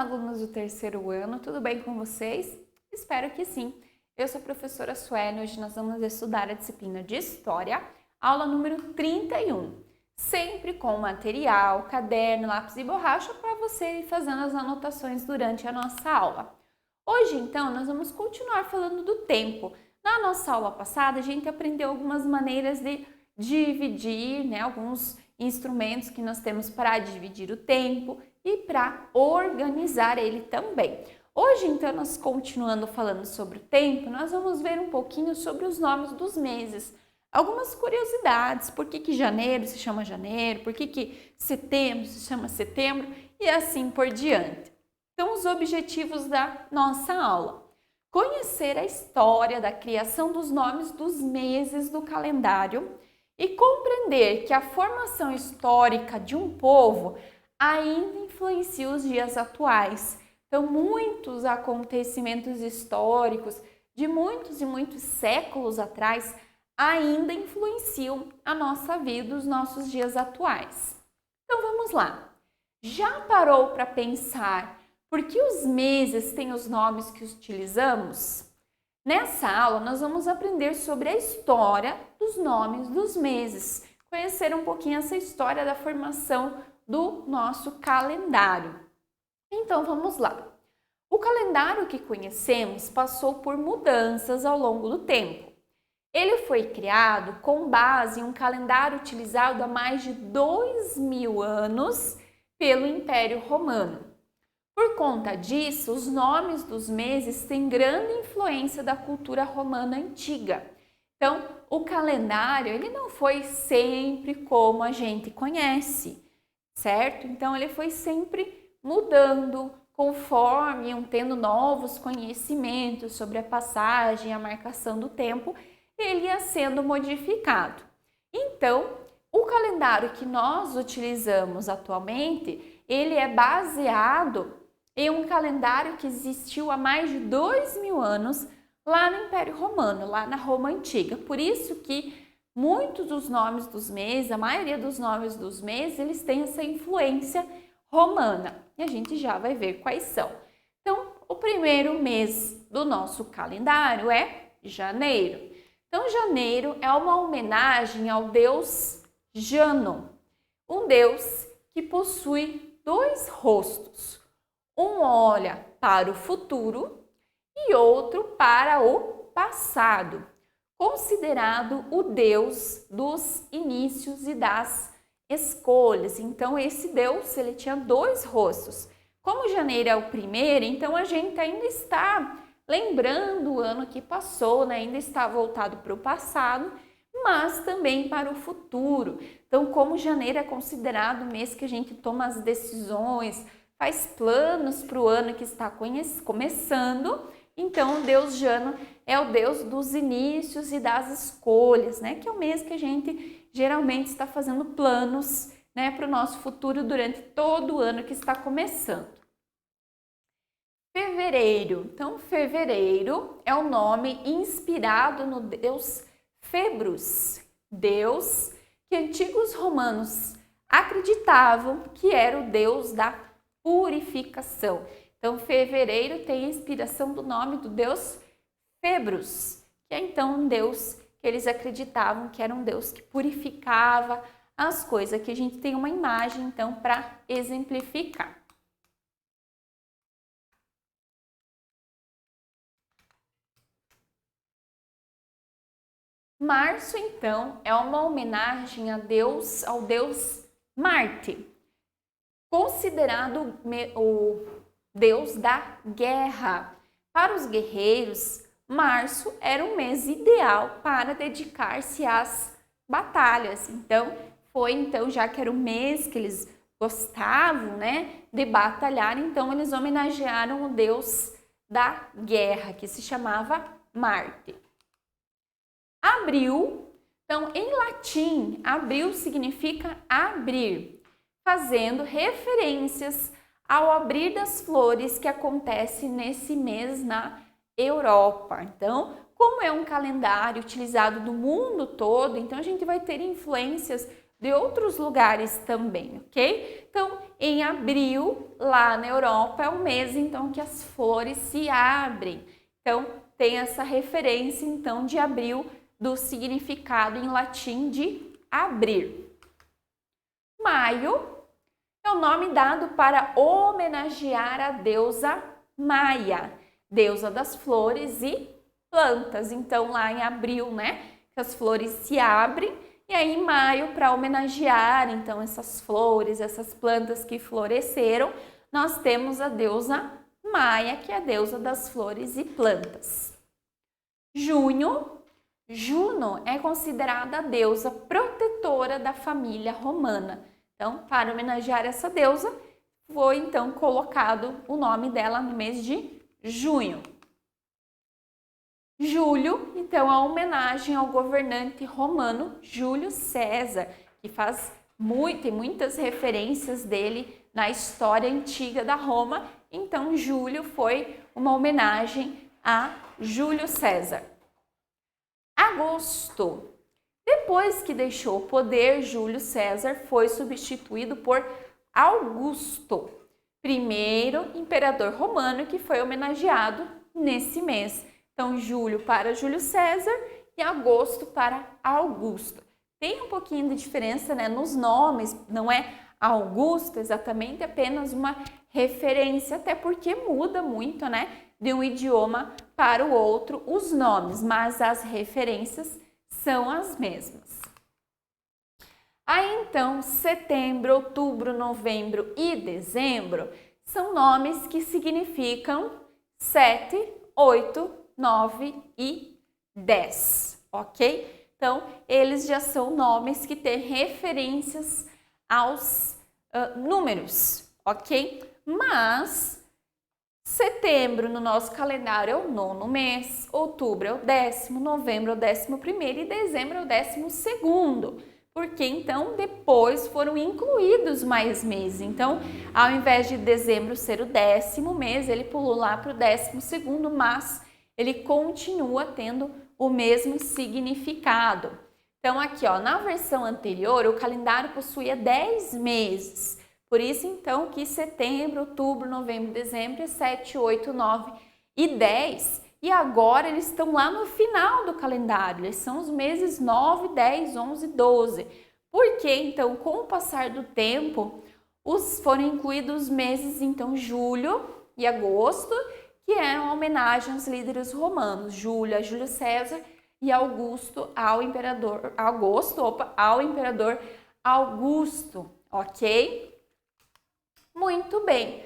Olá, alunos do terceiro ano, tudo bem com vocês? Espero que sim. Eu sou a professora Sueli, hoje nós vamos estudar a disciplina de História, aula número 31. Sempre com material, caderno, lápis e borracha para você ir fazendo as anotações durante a nossa aula. Hoje, então, nós vamos continuar falando do tempo. Na nossa aula passada, a gente aprendeu algumas maneiras de dividir, alguns instrumentos que nós temos para dividir o tempo e para organizar ele também. Hoje, então, nós continuando falando sobre o tempo, nós vamos ver um pouquinho sobre os nomes dos meses. Algumas curiosidades, por que janeiro se chama janeiro, por que setembro se chama setembro e assim por diante. Então, os objetivos da nossa aula. Conhecer a história da criação dos nomes dos meses do calendário e compreender que a formação histórica de um povo ainda influencia os dias atuais. Então, muitos acontecimentos históricos de muitos e muitos séculos atrás ainda influenciam a nossa vida, os nossos dias atuais. Então, vamos lá. Já parou para pensar por que os meses têm os nomes que utilizamos? Nessa aula, nós vamos aprender sobre a história dos nomes dos meses, conhecer um pouquinho essa história da formação do nosso calendário. Então, vamos lá. O calendário que conhecemos passou por mudanças ao longo do tempo. Ele foi criado com base em um calendário utilizado há mais de 2000 anos pelo Império Romano. Por conta disso, os nomes dos meses têm grande influência da cultura romana antiga. Então, o calendário ele não foi sempre como a gente conhece, certo? Então, ele foi sempre mudando conforme iam tendo novos conhecimentos sobre a passagem, a marcação do tempo, ele ia sendo modificado. Então, o calendário que nós utilizamos atualmente, ele é baseado em um calendário que existiu há mais de 2000 anos lá no Império Romano, lá na Roma Antiga. Por isso que muitos dos nomes dos meses, a maioria dos nomes dos meses, eles têm essa influência romana. E a gente já vai ver quais são. Então, o primeiro mês do nosso calendário é janeiro. Então, janeiro é uma homenagem ao deus Jano, um deus que possui dois rostos. Um olha para o futuro e outro para o passado, considerado o deus dos inícios e das escolhas. Então, esse deus ele tinha dois rostos. Como janeiro é o primeiro, então a gente ainda está lembrando o ano que passou, ainda está voltado para o passado, mas também para o futuro. Então, como janeiro é considerado o mês que a gente toma as decisões, faz planos para o ano que está começando, então o deus Jano é o deus dos inícios e das escolhas, que é o mês que a gente geralmente está fazendo planos para o nosso futuro durante todo o ano que está começando. Fevereiro. Então, fevereiro é um nome inspirado no deus Febros, deus que antigos romanos acreditavam que era o deus da purificação. Então, fevereiro tem a inspiração do nome do deus Febros, que é então um deus que eles acreditavam que era um deus que purificava as coisas. Aqui a gente tem uma imagem, então, para exemplificar. Março, então, é uma homenagem ao deus Marte, considerado o deus da guerra. Para os guerreiros, março era um mês ideal para dedicar-se às batalhas. Então, já que era o mês que eles gostavam, de batalhar, então eles homenagearam o deus da guerra, que se chamava Marte. Abril, então em latim, abril significa abrir, fazendo referências ao abrir das flores que acontece nesse mês na Europa. Então, como é um calendário utilizado no mundo todo, então a gente vai ter influências de outros lugares também, ok? Então, em abril, lá na Europa, é o mês então que as flores se abrem. Então, tem essa referência então de abril do significado em latim de abrir. Maio é o nome dado para homenagear a deusa Maia, deusa das flores e plantas. Então, lá em abril, né, que as flores se abrem, e aí em maio, para homenagear então essas flores, essas plantas que floresceram, nós temos a deusa Maia, que é a deusa das flores e plantas. Junho, Juno é considerada a deusa protetora da família romana. Então, para homenagear essa deusa, foi então colocado o nome dela no mês de junho. Julho, então, é a homenagem ao governante romano Júlio César, que tem muitas referências dele na história antiga da Roma. Então, julho foi uma homenagem a Júlio César. Agosto. Depois que deixou o poder, Júlio César foi substituído por Augusto, primeiro imperador romano que foi homenageado nesse mês. Então, julho para Júlio César e agosto para Augusto. Tem um pouquinho de diferença, né, nos nomes, não é Augusto exatamente, apenas uma referência, até porque muda muito, né, de um idioma para o outro os nomes, mas as referências são as mesmas. Aí então, setembro, outubro, novembro e dezembro são nomes que significam 7, 8, 9 e 10, ok? Então, eles já são nomes que têm referências aos números, ok? Mas setembro no nosso calendário é o 9º mês, outubro é o 10º, novembro é o 11º e dezembro é o 12º. Porque então depois foram incluídos mais meses. Então, ao invés de dezembro ser o 10º mês, ele pulou lá para o 12º, mas ele continua tendo o mesmo significado. Então, aqui, ó, na versão anterior, o calendário possuía 10 meses. Por isso, então, que setembro, outubro, novembro, dezembro é 7, 8, 9 e 10. E agora eles estão lá no final do calendário. Eles são os meses 9, 10, 11 e 12. Por quê? Então, com o passar do tempo, foram incluídos os meses, então, julho e agosto, que eram homenagem aos líderes romanos. Julho a Júlio César e Augusto ao imperador Augusto, ok? Muito bem.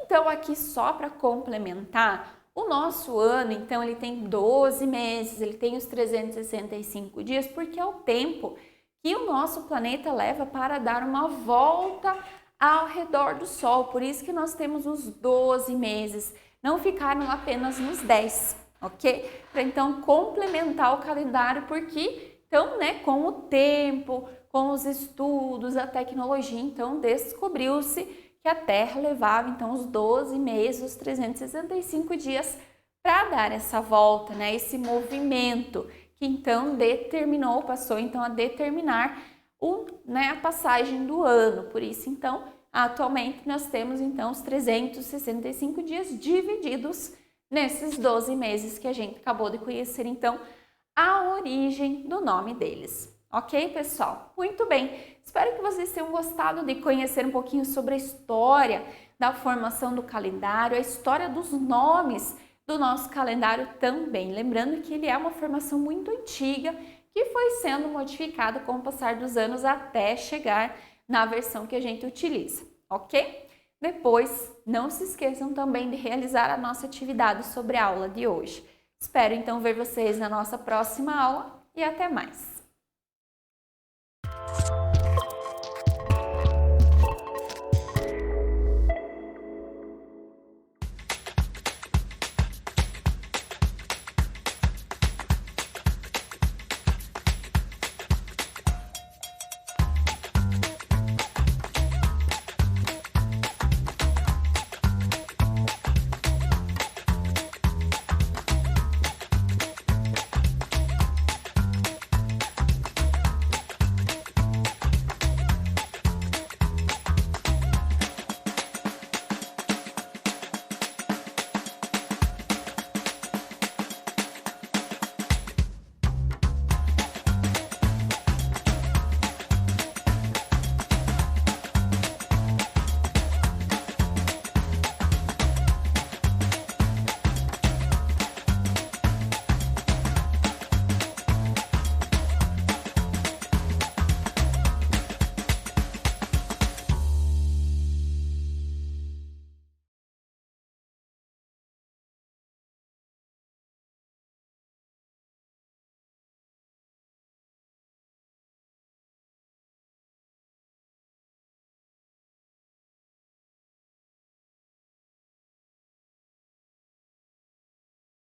Então, aqui só para complementar, o nosso ano, então, ele tem 12 meses, ele tem os 365 dias, porque é o tempo que o nosso planeta leva para dar uma volta ao redor do Sol. Por isso que nós temos os 12 meses, não ficaram apenas nos 10, ok? Para então complementar o calendário, porque então, né, com o tempo, com os estudos, a tecnologia, então descobriu-se que a Terra levava então os 12 meses, os 365 dias para dar essa volta, né, esse movimento que então passou então a determinar a passagem do ano. Por isso, então, atualmente nós temos então os 365 dias divididos nesses 12 meses que a gente acabou de conhecer, então, a origem do nome deles. Ok, pessoal? Muito bem. Espero que vocês tenham gostado de conhecer um pouquinho sobre a história da formação do calendário, a história dos nomes do nosso calendário também. Lembrando que ele é uma formação muito antiga que foi sendo modificada com o passar dos anos até chegar na versão que a gente utiliza, ok? Depois, não se esqueçam também de realizar a nossa atividade sobre a aula de hoje. Espero então ver vocês na nossa próxima aula e até mais!